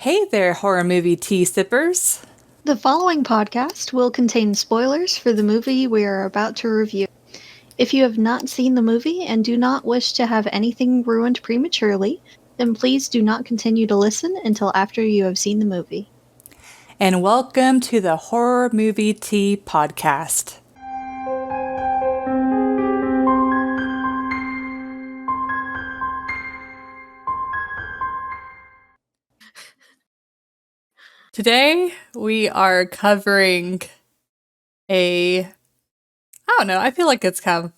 Hey there, horror movie tea sippers. The following podcast will contain spoilers for the movie we are about to review. If you have not seen the movie and do not wish to have anything ruined prematurely, then please do not continue to listen until after you have seen the movie. And welcome to the Horror Movie Tea Podcast. Today, we are covering I don't know, I feel like it's kind of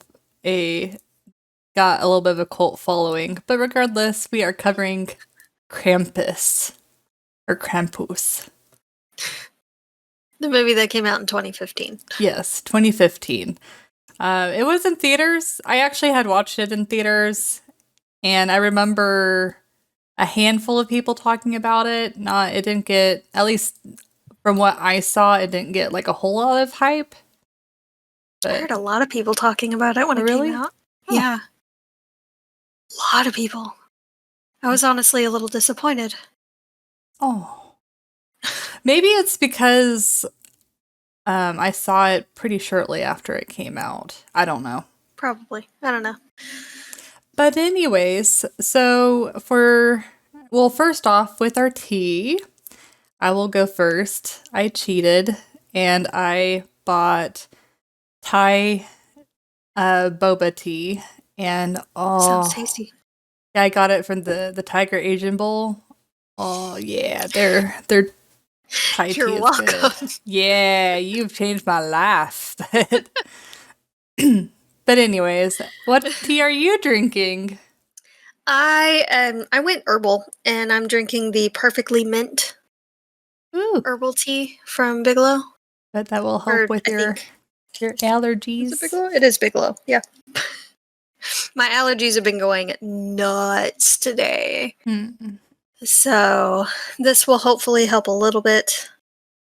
got a little bit of a cult following, but regardless, we are covering Krampus, or Krampus. The movie that came out in 2015. Yes, 2015. It was in theaters. I actually had watched it in theaters, and I remember a handful of people talking about it. It didn't get, at least from what I saw, it didn't get like a whole lot of hype. But, I heard a lot of people talking about it when it came out. Oh. Yeah. A lot of people. I was honestly a little disappointed. Oh. Maybe it's because I saw it pretty shortly after it came out. I don't know. Probably. I don't know. But anyways, so first off, with our tea, I will go first. I cheated, and I bought Thai boba tea, and sounds tasty. Yeah, I got it from the Tiger Asian Bowl. Oh yeah, they're Thai tea. You're welcome. Yeah, you've changed my life. But anyways, what tea are you drinking? I went herbal, and I'm drinking the Perfectly Mint herbal tea from Bigelow. But that will help with your allergies. Is it Bigelow? It is Bigelow, yeah. My allergies have been going nuts today. Mm-mm. So this will hopefully help a little bit.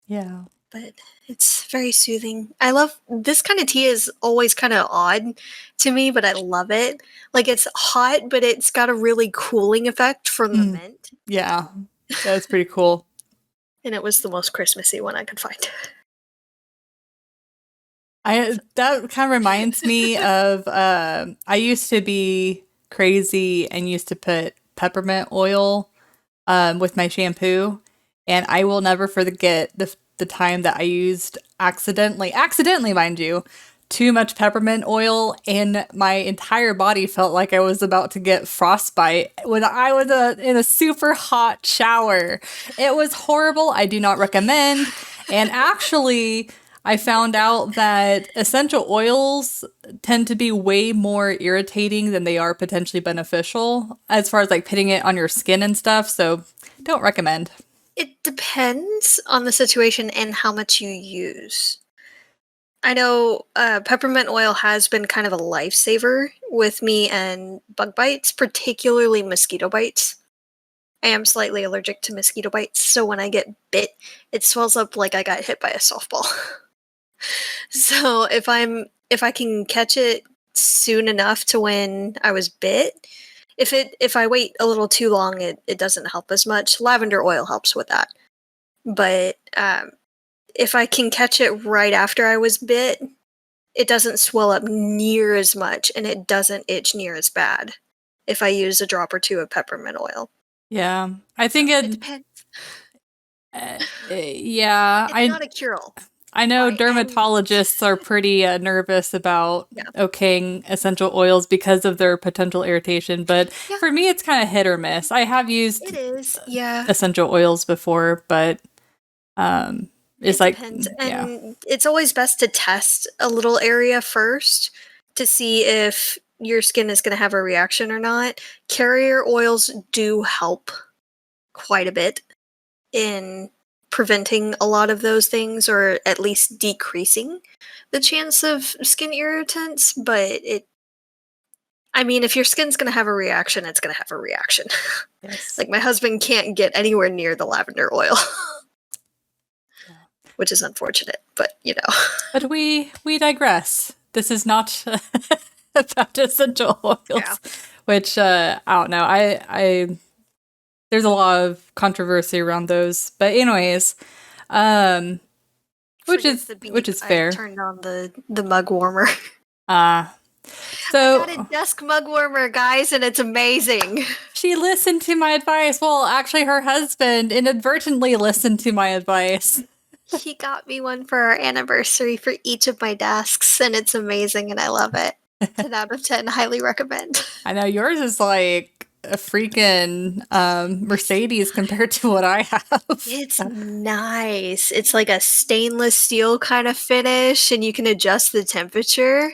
Yeah. But it's very soothing. I love this kind of tea is always kind of odd to me, but I love it. Like it's hot, but it's got a really cooling effect from the mint. Yeah. That's pretty cool. And it was the most Christmassy one I could find. That kind of reminds me of I used to be crazy and used to put peppermint oil with my shampoo, and I will never forget the time that I used accidentally, mind you, too much peppermint oil, and my entire body felt like I was about to get frostbite when I was in a super hot shower. It was horrible. I do not recommend. And actually, I found out that essential oils tend to be way more irritating than they are potentially beneficial as far as like putting it on your skin and stuff. So don't recommend. It depends on the situation and how much you use. I know peppermint oil has been kind of a lifesaver with me and bug bites, particularly mosquito bites. I am slightly allergic to mosquito bites, so when I get bit, it swells up like I got hit by a softball. So if I can catch it soon enough to when I was bit, if I wait a little too long, it doesn't help as much. Lavender oil helps with that. But if I can catch it right after I was bit, it doesn't swell up near as much, and it doesn't itch near as bad if I use a drop or two of peppermint oil. Yeah, I think it depends. Yeah, it's not a cure-all. I know dermatologists are pretty nervous about okaying essential oils because of their potential irritation, but for me, it's kind of hit or miss. I have used essential oils before, but it's like depends. And it's always best to test a little area first to see if your skin is going to have a reaction or not. Carrier oils do help quite a bit in preventing a lot of those things, or at least decreasing the chance of skin irritants, but if your skin's going to have a reaction, it's going to have a reaction. Yes. Like my husband can't get anywhere near the lavender oil. Which is unfortunate, but But we digress. This is not about essential oils, which I don't know. there's a lot of controversy around those. But anyways, which Forget is the beep. which is I fair. turned on the mug warmer. So I got a desk mug warmer, guys, and it's amazing. she listened to my advice. Well, actually, her husband inadvertently listened to my advice. He got me one for our anniversary for each of my desks, and it's amazing, and I love it. 10 out of 10, highly recommend. I know yours is like a freaking Mercedes compared to what I have. It's nice. It's like a stainless steel kind of finish, and you can adjust the temperature.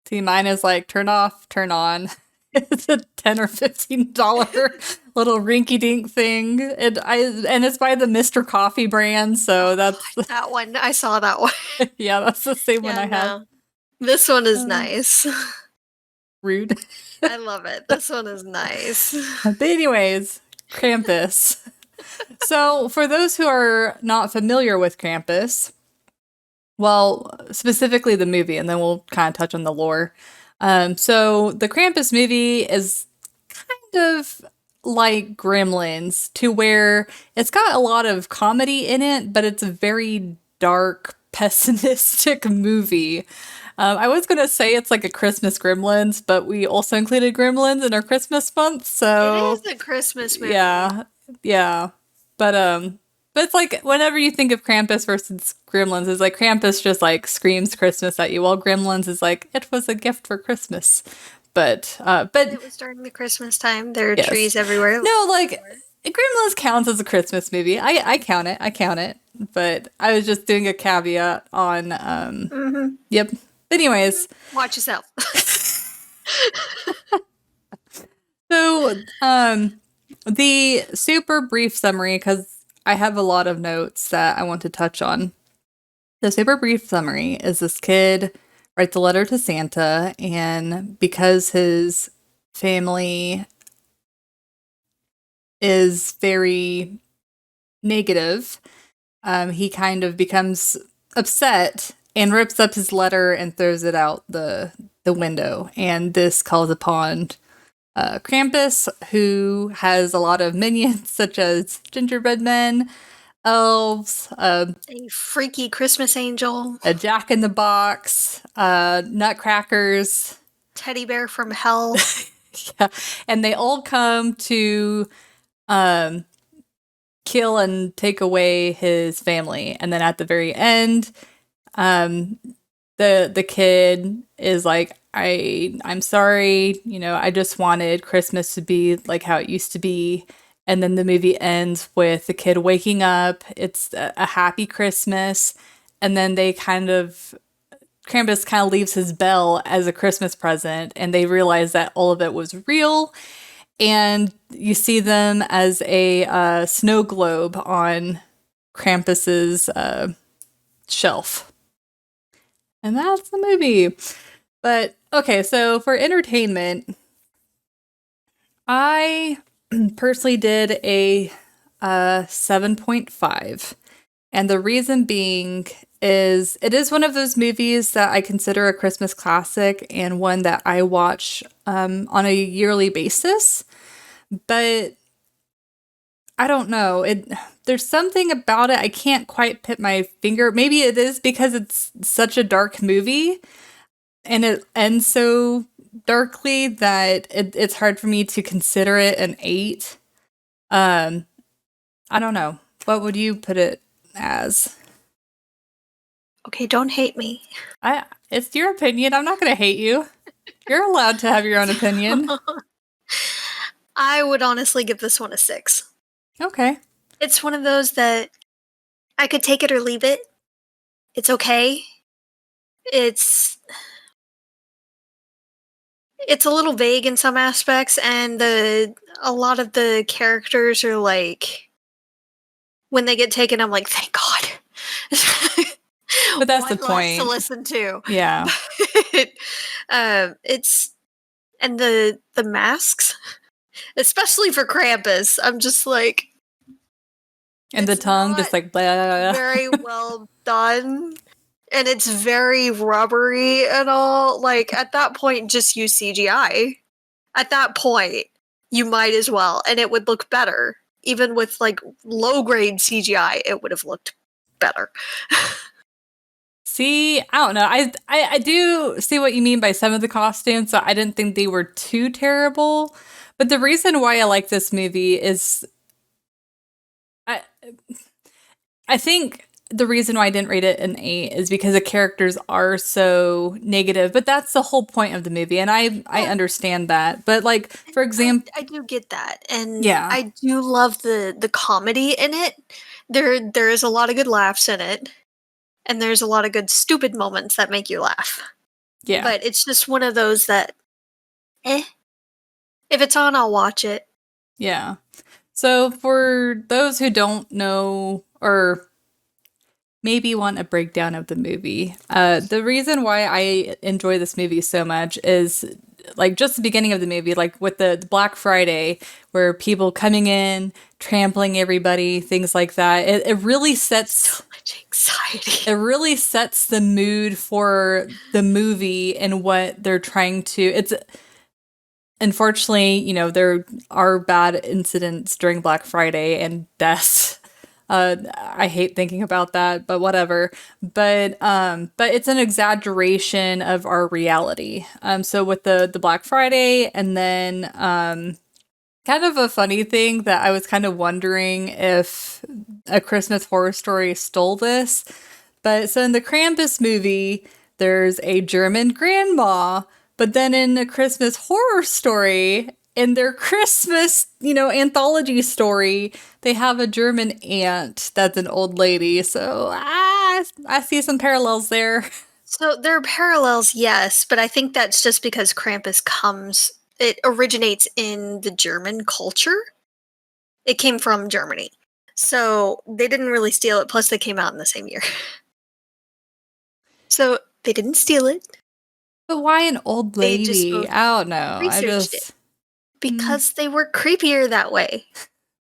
See, mine is like turn off, turn on. It's a $10 or $15 little rinky-dink thing, and it's by the Mr. Coffee brand, so that's That one. I saw that one. yeah, that's the same one I have. No. This one is nice. Rude. I love it. This one is nice. But anyways, Krampus. So, for those who are not familiar with Krampus, well, specifically the movie, and then we'll kind of touch on the lore. So, the Krampus movie is kind of like Gremlins, to where it's got a lot of comedy in it, but it's a very dark, pessimistic movie. I was going to say it's like a Christmas Gremlins, but we also included Gremlins in our Christmas month, so... It is a Christmas movie. Yeah. But it's like, whenever you think of Krampus versus Gremlins, it's like Krampus just like screams Christmas at you, while Gremlins is like, it was a gift for Christmas. But It was during the Christmas time. There are Yes. trees everywhere. No, like, Gremlins counts as a Christmas movie. I count it. But I was just doing a caveat on, Yep. Anyways. Watch yourself. So, the super brief summary, because I have a lot of notes that I want to touch on. The super brief summary is this kid writes a letter to Santa, and because his family is very negative, he kind of becomes upset and rips up his letter and throws it out the window. And this calls upon Krampus, who has a lot of minions such as gingerbread men, elves, A freaky Christmas angel. a Jack-in-the-Box, nutcrackers. Teddy bear from hell. Yeah, and they all come to kill and take away his family. And then at the very end, the kid is like, I'm sorry, I just wanted Christmas to be like how it used to be. And then the movie ends with the kid waking up. It's a happy Christmas. And then Krampus kind of leaves his bell as a Christmas present, and they realize that all of it was real. And you see them as a snow globe on Krampus's shelf. And that's the movie. But, okay, so for entertainment, I personally did a 7.5. And the reason being is it is one of those movies that I consider a Christmas classic and one that I watch on a yearly basis. But I don't know. There's something about it I can't quite put my finger. Maybe it is because it's such a dark movie and it ends so darkly that it's hard for me to consider it an 8. I don't know. What would you put it as? Okay, don't hate me. It's your opinion. I'm not going to hate you. You're allowed to have your own opinion. I would honestly give this one a 6. Okay. It's one of those that I could take it or leave it. It's okay. It's a little vague in some aspects, and a lot of the characters are like, when they get taken, I'm like, thank God. But that's the One less point. to listen to. Yeah. And the masks, especially for Krampus, I'm just like, And the it's tongue not just like blah. very well done, and it's very rubbery and all. Like, at that point, just use CGI. At that point, you might as well, and it would look better. even with like low grade CGI, it would have looked better. See, I don't know. I do see what you mean by some of the costumes, so I didn't think they were too terrible. But the reason why I like this movie is I I think the reason why I didn't rate it an 8 is because the characters are so negative. But that's the whole point of the movie, and I understand that. But like, for example, I do get that, and yeah, I do love the comedy in it. There is a lot of good laughs in it, and there's a lot of good stupid moments that make you laugh. yeah. But it's just one of those that, if it's on, I'll watch it. Yeah. So for those who don't know or maybe want a breakdown of the movie, the reason why I enjoy this movie so much is like just the beginning of the movie, like with the Black Friday, where people coming in, trampling everybody, things like that. It really sets So much anxiety. it really sets the mood for the movie and what they're trying to. It's unfortunately, there are bad incidents during Black Friday and deaths. I hate thinking about that, but whatever. But it's an exaggeration of our reality. So with the Black Friday, and then kind of a funny thing that I was kind of wondering if A Christmas Horror Story stole this. But so in the Krampus movie, there's a German grandma, but then in A Christmas Horror Story, in their Christmas, anthology story, they have a German aunt that's an old lady. So I see some parallels there. So there are parallels, yes, but I think that's just because it originates in the German culture. It came from Germany. So they didn't really steal it, plus they came out in the same year. So they didn't steal it. But why an old They just lady? both I don't know. researched it. Because they were creepier that way.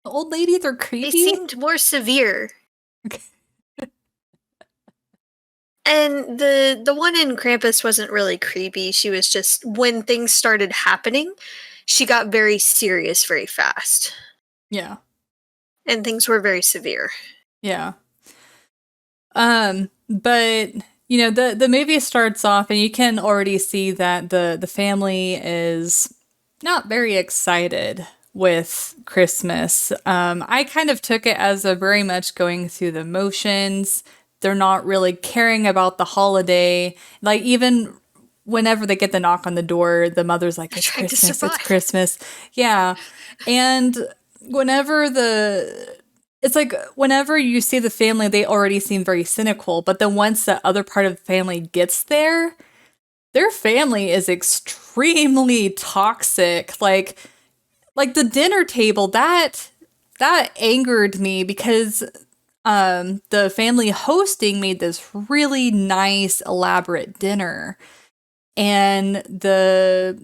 Old ladies are They creepy. seemed more severe. Okay. And the one in Krampus wasn't really creepy. She was just, when things started happening, she got very serious very fast. Yeah. And things were very severe. Yeah. But the movie starts off and you can already see that the family is not very excited with Christmas. I kind of took it as a very much going through the motions. They're not really caring about the holiday. Like even whenever they get the knock on the door, the mother's like, "It's trying to Christmas, it's survive." Christmas." Yeah. And whenever it's like whenever you see the family, they already seem very cynical. But then once the other part of the family gets there, their family is extremely toxic. Like the dinner table, that angered me because the family hosting made this really nice, elaborate dinner. And the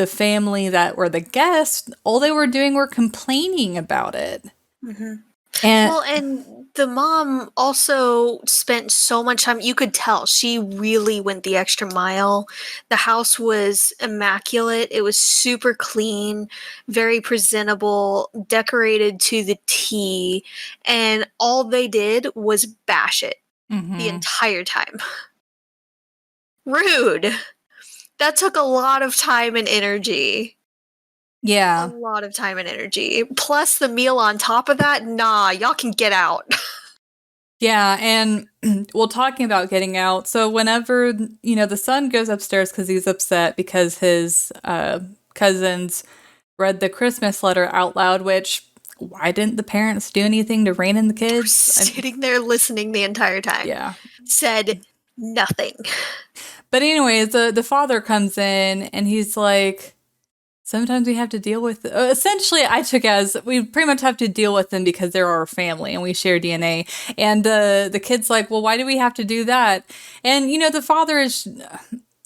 family that were the guests, all they were doing were complaining about it. Mm-hmm. And And the mom also spent so much time. You could tell she really went the extra mile. The house was immaculate. It was super clean, very presentable, decorated to the T. And all they did was bash it the entire time. Rude. That took a lot of time and energy. Yeah. A lot of time and energy. Plus the meal on top of that, nah, y'all can get out. Yeah, and well, talking about getting out, so whenever, the son goes upstairs because he's upset because his cousins read the Christmas letter out loud, which, why didn't the parents do anything to rein in the kids? Sitting there listening the entire time. Yeah. Said nothing. But anyways, the father comes in and he's like, sometimes we have to deal with essentially I took as we pretty much have to deal with them because they're our family and we share DNA. And the kid's like, well, why do we have to do that? And the father is,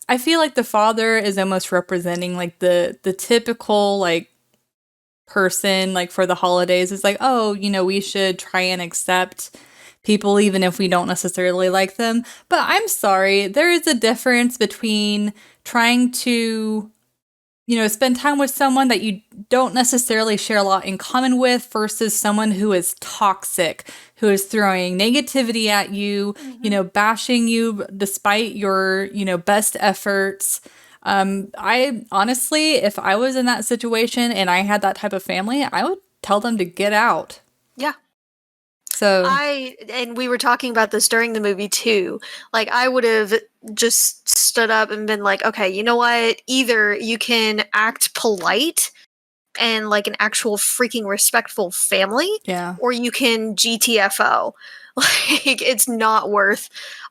I feel like the father is almost representing like the typical like person like for the holidays. It's like, oh, we should try and accept people even if we don't necessarily like them. But I'm sorry, there is a difference between trying to spend time with someone that you don't necessarily share a lot in common with versus someone who is toxic, who is throwing negativity at you, bashing you despite your, best efforts. I honestly, if I was in that situation and I had that type of family, I would tell them to get out. Yeah. So and we were talking about this during the movie too. Like, I would have just stood up and been like, okay, you know what? Either you can act polite and like an actual freaking respectful family, yeah. or you can GTFO. Like, it's not worth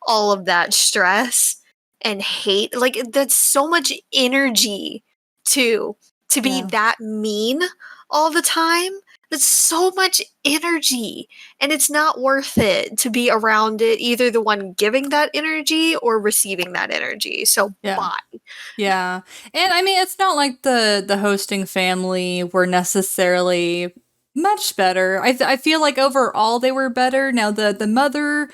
all of that stress and hate. Like, that's so much energy to be Yeah. that mean all the time. That's so much energy, and it's not worth it to be around it, either the one giving that energy or receiving that energy. So Yeah. bye. Yeah. And I mean, it's not like the hosting family were necessarily much better. I feel like overall they were better. Now the mother,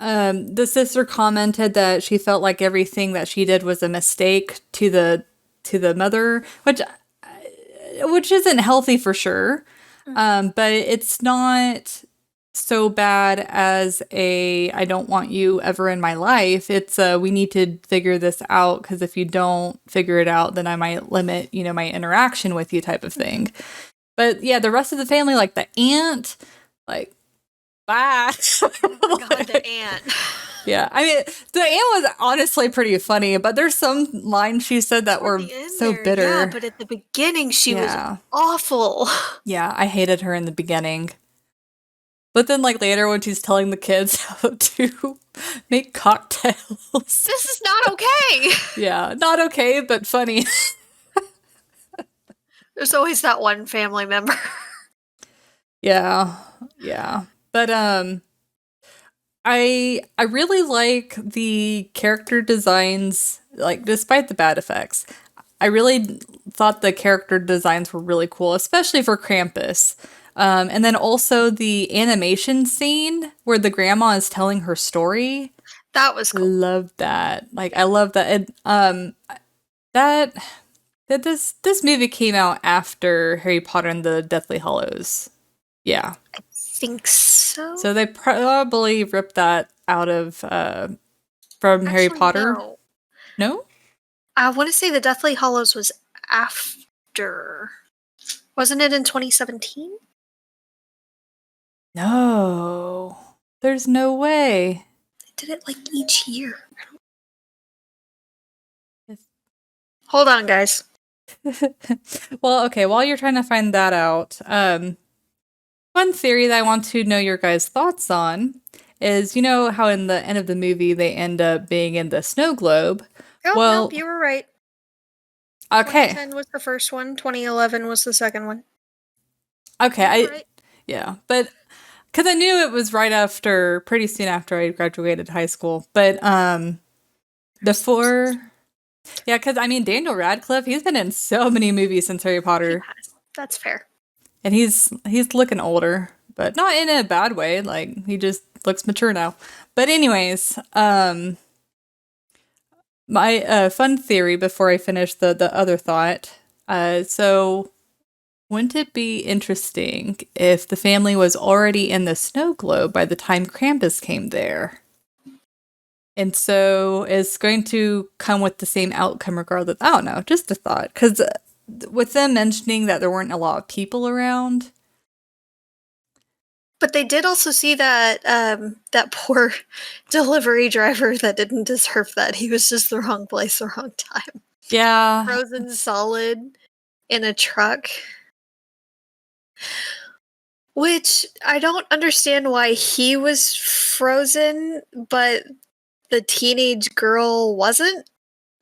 the sister commented that she felt like everything that she did was a mistake to the mother, which isn't healthy for sure. But it's not so bad as I don't want you ever in my life. It's we need to figure this out, because if you don't figure it out, then I might limit, my interaction with you type of thing. But yeah, the rest of the family, like the aunt, like, bye. Oh my god, the aunt. Yeah, I mean, the aunt was honestly pretty funny, but there's some lines she said that were so bitter. Yeah, but at the beginning she was awful. Yeah, I hated her in the beginning. But then, like, later when she's telling the kids how to make cocktails. This is not okay. Yeah, not okay, but funny. There's always that one family member. Yeah. But I really like the character designs, like, despite the bad effects. I really thought the character designs were really cool, especially for Krampus. And then also the animation scene where the grandma is telling her story. That was cool. Love that. Like, I love that. And, that this movie came out after Harry Potter and the Deathly Hallows. Yeah. I think so. So they probably ripped that out of from Harry Potter. No? I want to say the Deathly Hallows was after. Wasn't it in 2017? No. There's no way. They did it like each year. Hold on, guys. Well, okay, while you're trying to find that out, one theory that I want to know your guys' thoughts on is, how in the end of the movie they end up being in the snow globe? Oh, well, nope, you were right. Okay. 2010 was the first one. 2011 was the second one. Okay, Right. Yeah, but because I knew it was pretty soon after I graduated high school. But yeah, because I mean Daniel Radcliffe, he's been in so many movies since Harry Potter. That's fair. And he's looking older, but not in a bad way. Like, he just looks mature now. But anyways, my fun theory before I finish the other thought. So wouldn't it be interesting if the family was already in the snow globe by the time Krampus came there? And so it's going to come with the same outcome regardless. I don't know, just a thought. Because with them mentioning that there weren't a lot of people around. But they did also see that that poor delivery driver that didn't deserve that. He was just the wrong place, the wrong time. Yeah. Frozen solid in a truck. Which, I don't understand why he was frozen, but the teenage girl wasn't.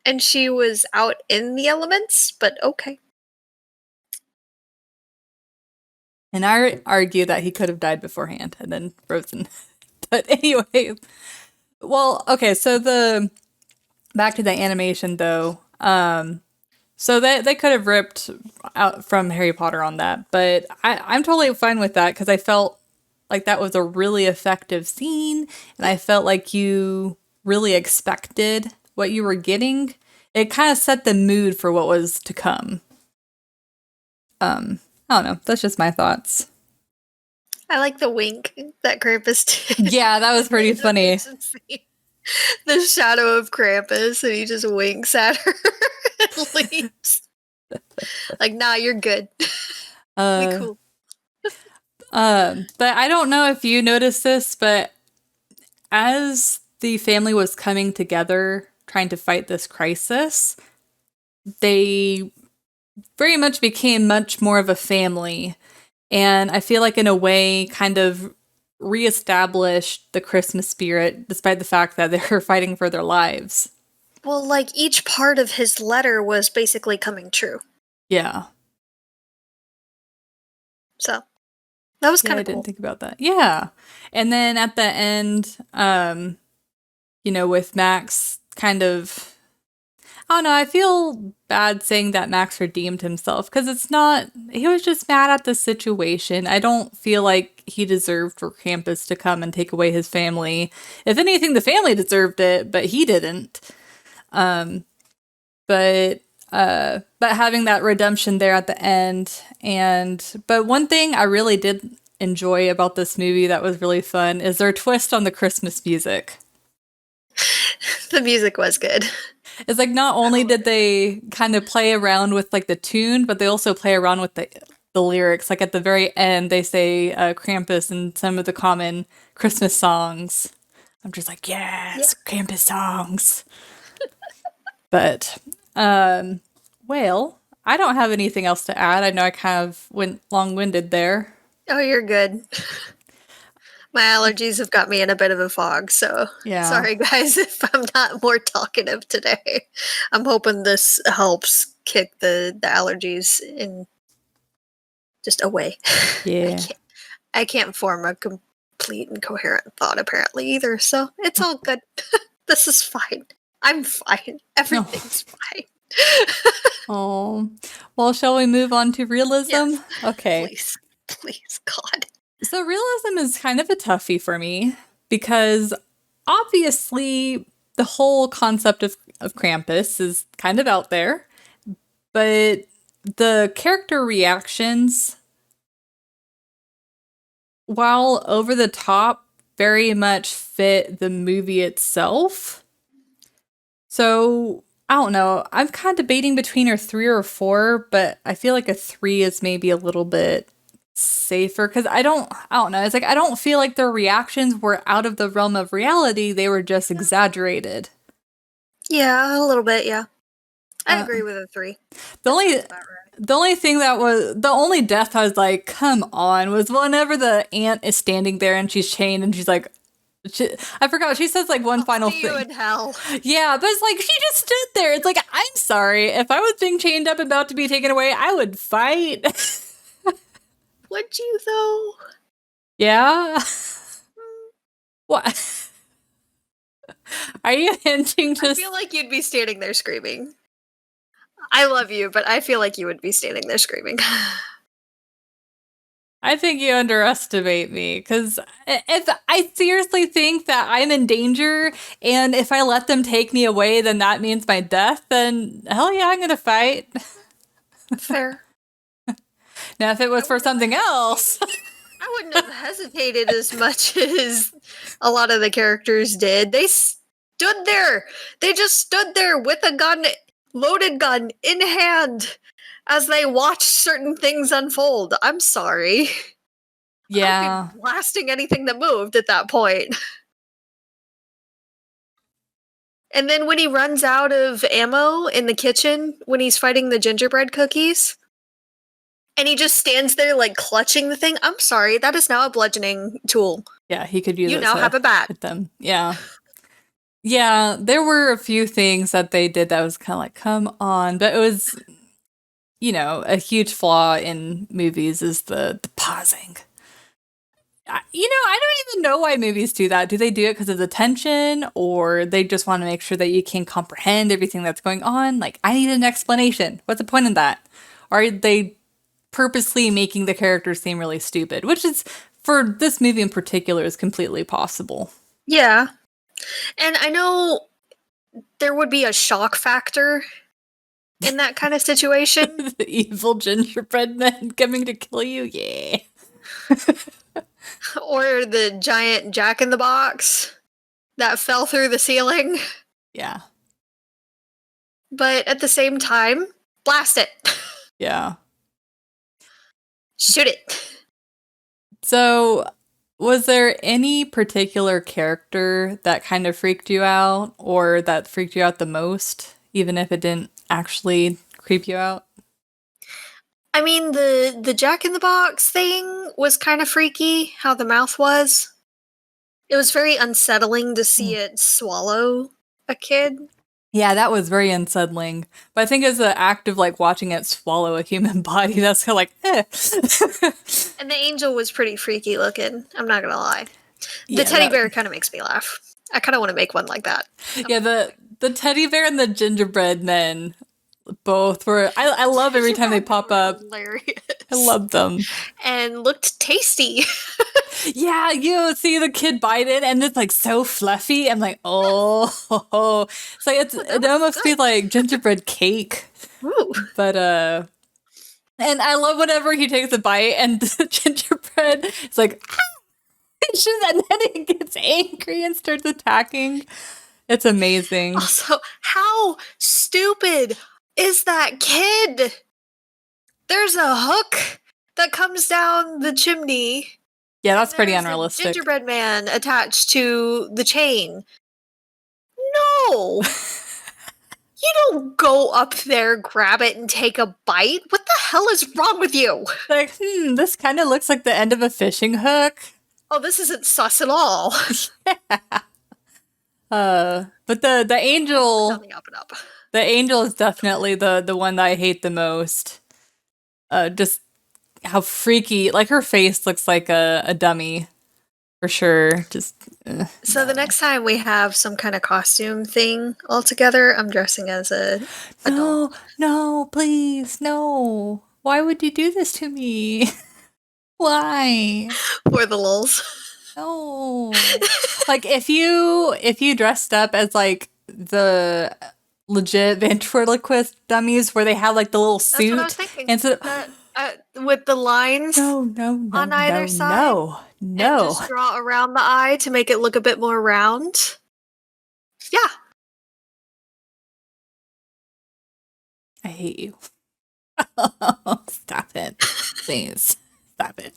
And she was out in the elements, but okay. And I argue that he could have died beforehand and then frozen. But anyway, well, okay, so back to the animation though. So they could have ripped out from Harry Potter on that, but I'm totally fine with that because I felt like that was a really effective scene, and I felt like you really expected what you were getting. it kind of set the mood for what was to come. I don't know. That's just my thoughts. I like the wink that Krampus did. Yeah, that was pretty funny. The shadow of Krampus, and he just winks at her and leaves. Like, nah, you're good. We cool. But I don't know if you noticed this, but as the family was coming together trying to fight this crisis, they very much became much more of a family. And I feel like in a way kind of reestablished the Christmas spirit, despite the fact that they're fighting for their lives. Well, like, each part of his letter was basically coming true. Yeah. So, that was kind of I didn't cool. think about that. Yeah. And then at the end, with Max kind of, I don't know, I feel bad saying that Max redeemed himself because he was just mad at the situation. I don't feel like he deserved for Krampus to come and take away his family. If anything, the family deserved it, but he didn't. But having that redemption there at the end, but one thing I really did enjoy about this movie that was really fun is their twist on the Christmas music. The music was good. It's like not only did they kind of play around with like the tune, but they also play around with the lyrics. Like at the very end, they say Krampus and some of the common Christmas songs. I'm just like, yes, yeah. Krampus songs. But, well, I don't have anything else to add. I know I kind of went long-winded there. Oh, you're good. My allergies have got me in a bit of a fog, so yeah. Sorry guys if I'm not more talkative today. I'm hoping this helps kick the allergies in just away. Yeah. I can't form a complete and coherent thought apparently either, so it's all good. This is fine. I'm fine. Everything's fine. Oh. Well, shall we move on to realism? Yes. Okay. Please, God. So realism is kind of a toughie for me because obviously the whole concept of Krampus is kind of out there, but the character reactions, while over the top, very much fit the movie itself. So I don't know. I'm kind of debating between a 3 or 4, but I feel like a 3 is maybe a little bit safer because I don't know. It's like I don't feel like their reactions were out of the realm of reality. They were just exaggerated. Yeah, a little bit. Yeah, I agree with a 3. The only death I was like, come on, was whenever the aunt is standing there and she's chained and she's like, I forgot. She says like one final thing. You in hell. Yeah, but it's like she just stood there. It's like I'm sorry if I was being chained up and about to be taken away, I would fight. Would you though? Yeah. What? Are you hinting to? I feel like you'd be standing there screaming. I love you, but I feel like you would be standing there screaming. I think you underestimate me because if I seriously think that I'm in danger and if I let them take me away, then that means my death, then hell yeah, I'm going to fight. Fair. Now, if it was for something else. I wouldn't have hesitated as much as a lot of the characters did. They stood there. They just stood there with a gun, loaded gun in hand as they watched certain things unfold. I'm sorry. Yeah. I would be blasting anything that moved at that point. And then when he runs out of ammo in the kitchen, when he's fighting the gingerbread cookies, and he just stands there like clutching the thing. I'm sorry, that is now a bludgeoning tool. Yeah, he could use it. You now have a bat. Hit them. Yeah. Yeah, there were a few things that they did that was kind of like, come on. But it was, a huge flaw in movies is the pausing. I don't even know why movies do that. Do they do it because of the tension or they just want to make sure that you can comprehend everything that's going on? Like, I need an explanation. What's the point in that? Are they purposely making the characters seem really stupid, which is, for this movie in particular, is completely possible. Yeah. And I know there would be a shock factor in that kind of situation. The evil gingerbread men coming to kill you? Yeah. Or the giant jack-in-the-box that fell through the ceiling. Yeah. But at the same time, blast it. Yeah. Shoot it. So, was there any particular character that kind of freaked you out or that freaked you out the most, even if it didn't actually creep you out? I mean, the jack-in-the-box thing was kind of freaky, how the mouth was. It was very unsettling to see it swallow a kid. Yeah, that was very unsettling. But I think as an act of like watching it swallow a human body, that's kind of like, And the angel was pretty freaky looking, I'm not gonna lie. The Yeah, teddy bear kind of makes me laugh. I kind of want to make one like that. Yeah, the teddy bear and the gingerbread men both were. I love every time they pop up. Hilarious. I love them. And looked tasty. Yeah, you see the kid bite it, and it's like so fluffy. I'm like, oh, it's like it almost feels like gingerbread cake. Ooh. But and I love whenever he takes a bite and the gingerbread, it's like, and then he gets angry and starts attacking. It's amazing. Also, how stupid is that kid? There's a hook that comes down the chimney. Yeah, that's pretty There's a unrealistic. gingerbread man attached to the chain. No! You don't go up there, grab it, and take a bite. What the hell is wrong with you? Like, this kind of looks like the end of a fishing hook. Oh, this isn't sus at all. But the angel, Tell me up and up. the angel is definitely the one that I hate the most. Just how freaky, like her face looks like a dummy, for sure. Just So the next time we have some kind of costume thing all together, I'm dressing as a doll. no, please, no. Why would you do this to me? Why? For the lulz. No. Like if you dressed up as like the legit ventriloquist dummies where they have like the little That's suit what I was thinking. and so With the lines no, on either side. no. And just draw around the eye to make it look a bit more round. Yeah. I hate you. Stop it. Please. Stop it.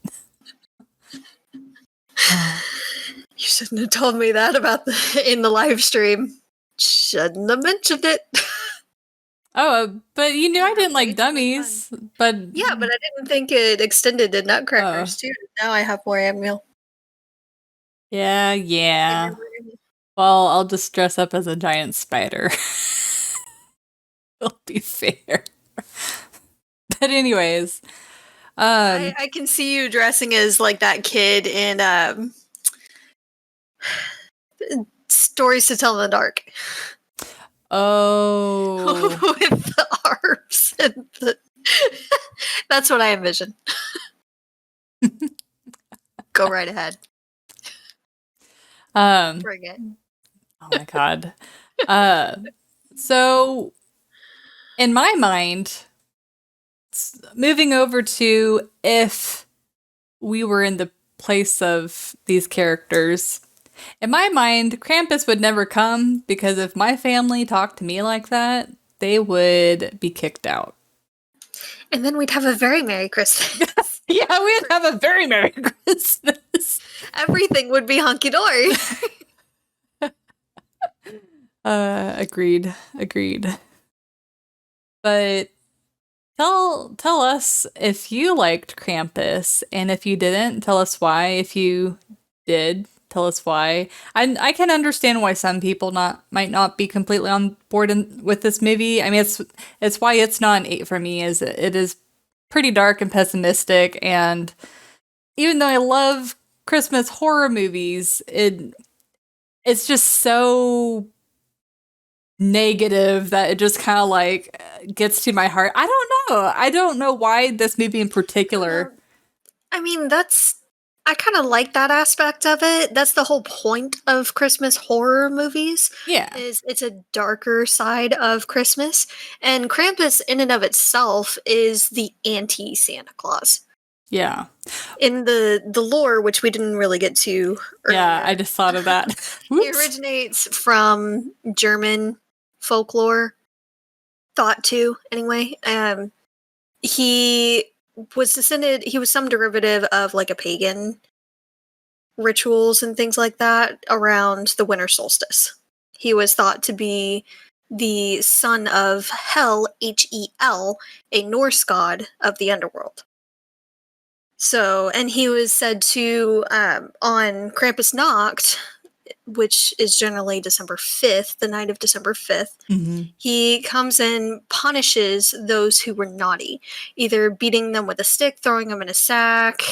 You shouldn't have told me that in the live stream. Shouldn't have mentioned it. Oh, but you knew I didn't like dummies. But Yeah, but I didn't think it extended to nutcrackers too. Now I have more ammo. Yeah. Well, I'll just dress up as a giant spider. It'll be fair. But anyways, I can see you dressing as like that kid in Stories to Tell in the Dark. Oh. With the arms and the that's what I envision. Go right ahead. Bring it. Oh my god. So in my mind, moving over to if we were in the place of these characters, in my mind, Krampus would never come because if my family talked to me like that, they would be kicked out. And then we'd have a very Merry Christmas. Yeah, we'd have a very Merry Christmas. Everything would be hunky-dory. Agreed. But tell us if you liked Krampus, and if you didn't, tell us why. If you did, tell us why. I can understand why some people might not be completely on board with this movie. I mean, it's why it's not an 8 for me. Is it is pretty dark and pessimistic, and even though I love Christmas horror movies, it's just so negative that it just kind of like gets to my heart. I don't know why this movie in particular. I mean, I kind of like that aspect of it. That's the whole point of Christmas horror movies. Yeah. Is it's a darker side of Christmas, and Krampus in and of itself is the anti Santa Claus. Yeah. In the lore, which we didn't really get to earlier. Yeah, I just thought of that. He originates from German folklore, thought to anyway. He was some derivative of like a pagan rituals and things like that around the winter solstice. He was thought to be the son of Hel, Hel, a Norse god of the underworld. So, and he was said to, on Krampus Nacht, which is generally December 5th, the night of December 5th, he comes and punishes those who were naughty, either beating them with a stick, throwing them in a sack,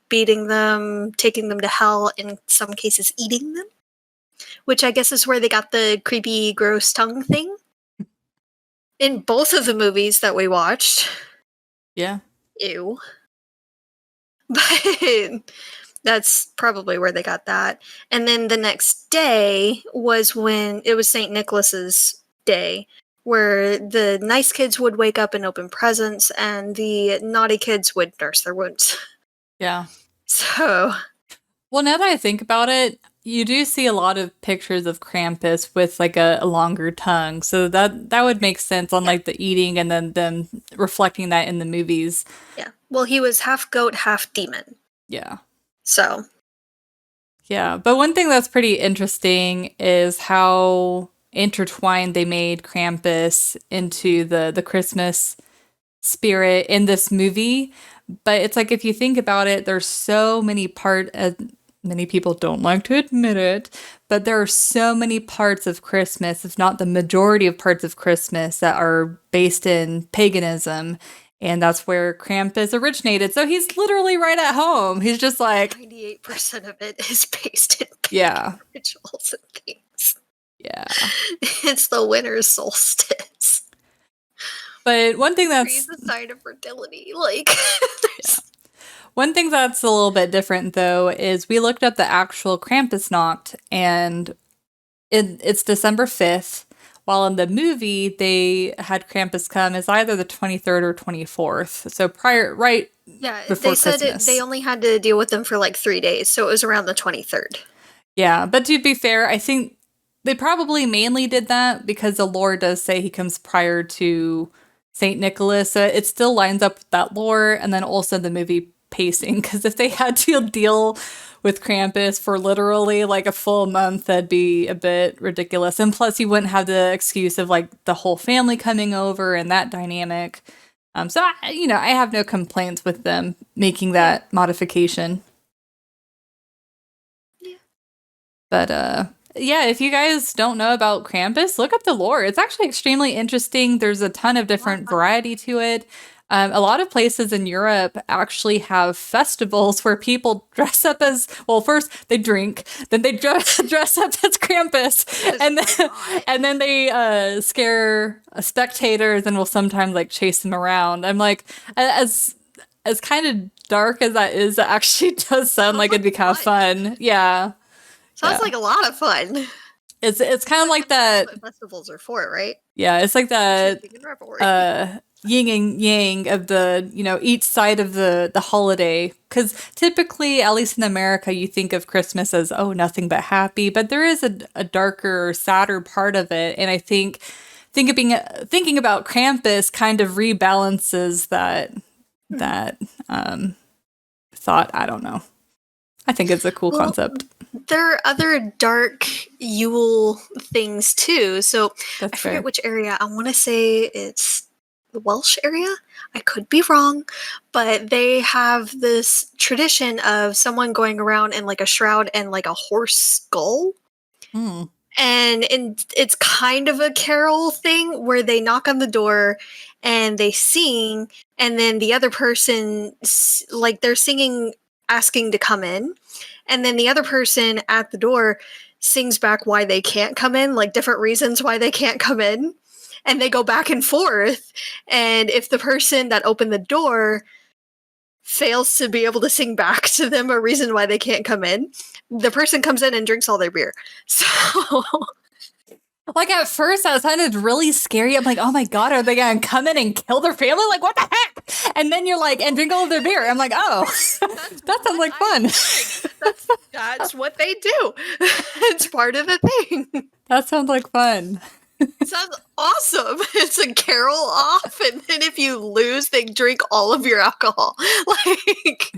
beating them, taking them to hell, in some cases eating them, which I guess is where they got the creepy, gross tongue thing. In both of the movies that we watched. Yeah. Ew. But that's probably where they got that. And then the next day was when it was St. Nicholas's day, where the nice kids would wake up and open presents, and the naughty kids would nurse their wounds. Yeah. So. Well, now that I think about it, you do see a lot of pictures of Krampus with like a longer tongue. So that would make sense on like the eating and then them reflecting that in the movies. Yeah. Well, he was half goat, half demon. Yeah. So. Yeah. But one thing that's pretty interesting is how intertwined they made Krampus into the Christmas spirit in this movie. But it's like, if you think about it, there's so many many people don't like to admit it, but there are so many parts of Christmas, if not the majority of parts of Christmas, that are based in paganism. And that's where Krampus originated. So he's literally right at home. He's just like 98% of it is based in pagan rituals and things. Yeah. It's the winter solstice. But one thing that's... He's the sign of fertility. Like, One thing that's a little bit different, though, is we looked up the actual Krampusnacht, and it's December 5th, while in the movie, they had Krampus come as either the 23rd or 24th. So before they said Christmas. They only had to deal with them for like 3 days, so it was around the 23rd. Yeah, but to be fair, I think they probably mainly did that because the lore does say he comes prior to St. Nicholas. So it still lines up with that lore, and then also the movie pacing, because if they had to deal with Krampus for literally like a full month, that'd be a bit ridiculous. And plus, you wouldn't have the excuse of like the whole family coming over and that dynamic. So I have no complaints with them making that modification. Yeah. But yeah, if you guys don't know about Krampus, look up the lore. It's actually extremely interesting. There's a ton of different variety to it. A lot of places in Europe actually have festivals where people dress up as, well, first they drink, then they dress up as Krampus, and then they scare spectators and will sometimes like chase them around. I'm like, as kind of dark as that is, it actually does sound like it'd be kind of fun. Yeah. Sounds like a lot of fun. It's kind of like that. That's what festivals are for, right? Yeah, it's like that yin and yang of the, each side of the holiday. Because typically, at least in America, you think of Christmas as, oh, nothing but happy. But there is a darker, sadder part of it. And I think thinking about Krampus kind of rebalances that thought. I don't know. I think it's a cool concept. There are other dark Yule things too. So That's I forget fair. which area. I want to say it's the Welsh area. I could be wrong, but they have this tradition of someone going around in like a shroud and like a horse skull. Hmm. And it's kind of a carol thing where they knock on the door and they sing, and then the other person, like, they're singing, asking to come in, and then the other person at the door sings back why they can't come in, like different reasons why they can't come in, and they go back and forth. And if the person that opened the door fails to be able to sing back to them a reason why they can't come in, the person comes in and drinks all their beer. So Like at first that sounded really scary. I'm like, oh my God, are they gonna come in and kill their family? Like, what the heck? And then you're like, and drink all of their beer. I'm like, oh, that sounds like fun. that's what they do. It's part of the thing. That sounds like fun. It sounds awesome. It's a carol off, and then if you lose, they drink all of your alcohol. Like,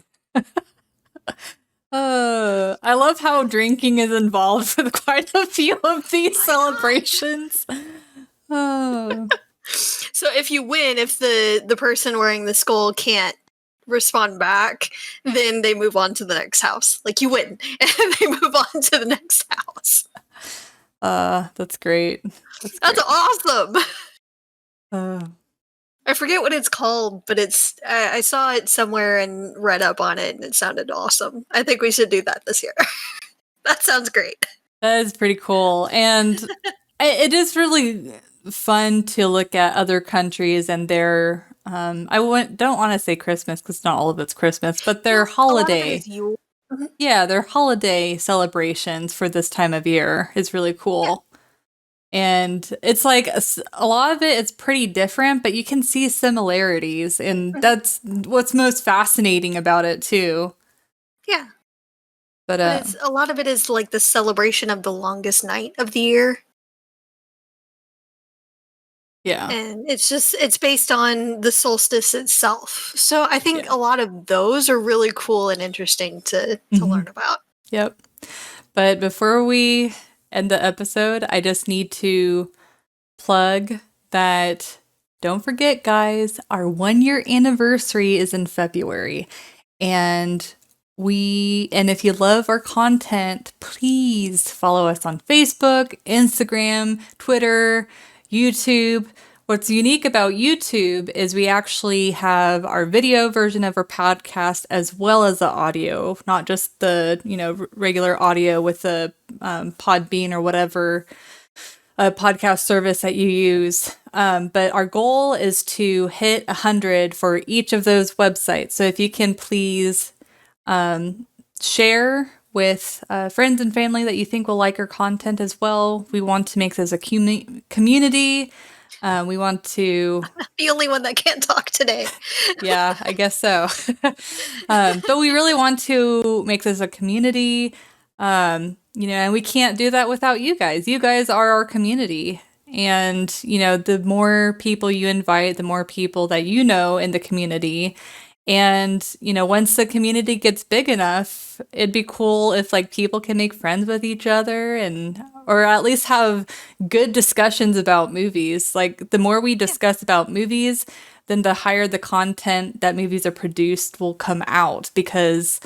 I love how drinking is involved with quite a few of these celebrations. Oh. So if you win, if the person wearing the skull can't respond back, then they move on to the next house. Like, you win, and they move on to the next house. That's great. That's awesome. Uh, I forget what it's called, but it's I saw it somewhere and read up on it, and it sounded awesome. I think we should do that this year. That sounds great. that is pretty cool. And it is really fun to look at other countries and their, don't want to say Christmas because not all of it's Christmas, but their holiday. Yeah, their holiday celebrations for this time of year is really cool. And it's like a lot of it is pretty different, but you can see similarities. And that's what's most fascinating about it, too. Yeah. But it's, a lot of it is like the celebration of the longest night of the year. Yeah. And it's based on the solstice itself. So I think a lot of those are really cool and interesting to learn about. Yep. But before we end the episode, I just need to plug that, don't forget, guys, our 1-year anniversary is in February. And if you love our content, please follow us on Facebook, Instagram, Twitter, YouTube. What's unique about YouTube is we actually have our video version of our podcast as well as the audio, not just the, regular audio with the Podbean or whatever podcast service that you use. But our goal is to hit 100 for each of those websites. So if you can please share with friends and family that you think will like our content as well. We want to make this a community. We want to... I'm not the only one that can't talk today. Yeah, I guess so. But we really want to make this a community. And we can't do that without you guys. You guys are our community. And, the more people you invite, the more people that you know in the community. And, once the community gets big enough, it'd be cool if people can make friends with each other or at least have good discussions about movies. Like, the more we discuss about movies, then the higher the content that movies are produced will come out because,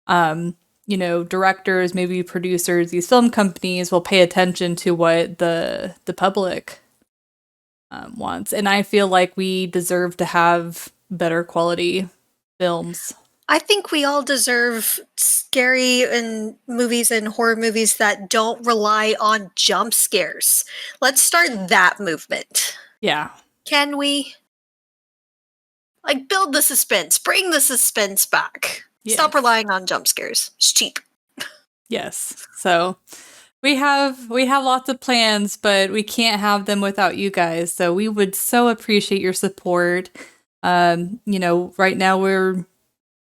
directors, movie producers, these film companies will pay attention to what the public wants. And I feel like we deserve to have better quality films. I think we all deserve scary movies and horror movies that don't rely on jump scares. Let's start that movement. Yeah. Can we? Build the suspense. Bring the suspense back. Yes. Stop relying on jump scares. It's cheap. Yes. So we have lots of plans, but we can't have them without you guys. So we would so appreciate your support. Right now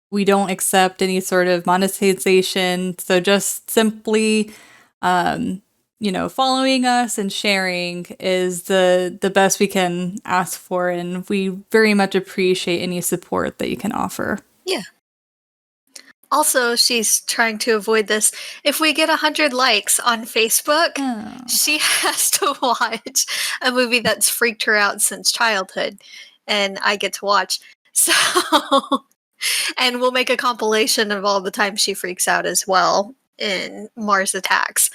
we don't accept any sort of monetization. So just simply, following us and sharing is the best we can ask for. And we very much appreciate any support that you can offer. Yeah. Also, she's trying to avoid this. If we get 100 likes on Facebook, she has to watch a movie that's freaked her out since childhood. And I get to watch. So, and we'll make a compilation of all the times she freaks out as well in Mars Attacks.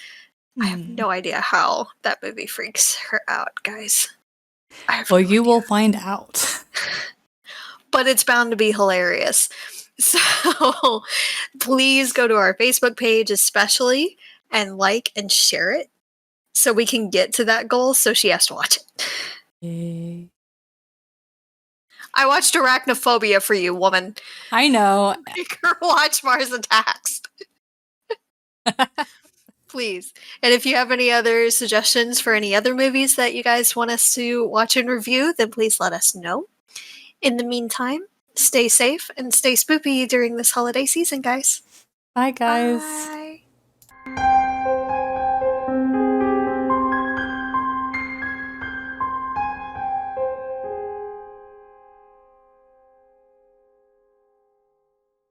I have no idea how that movie freaks her out, guys. Well, you will find out. But it's bound to be hilarious. So please go to our Facebook page especially and like and share it so we can get to that goal so she has to watch it. Yay. I watched Arachnophobia for you, woman. I know. Make her watch Mars Attacks. Please. And if you have any other suggestions for any other movies that you guys want us to watch and review, then please let us know. In the meantime, stay safe and stay spoopy during this holiday season, guys. Bye, guys. Bye.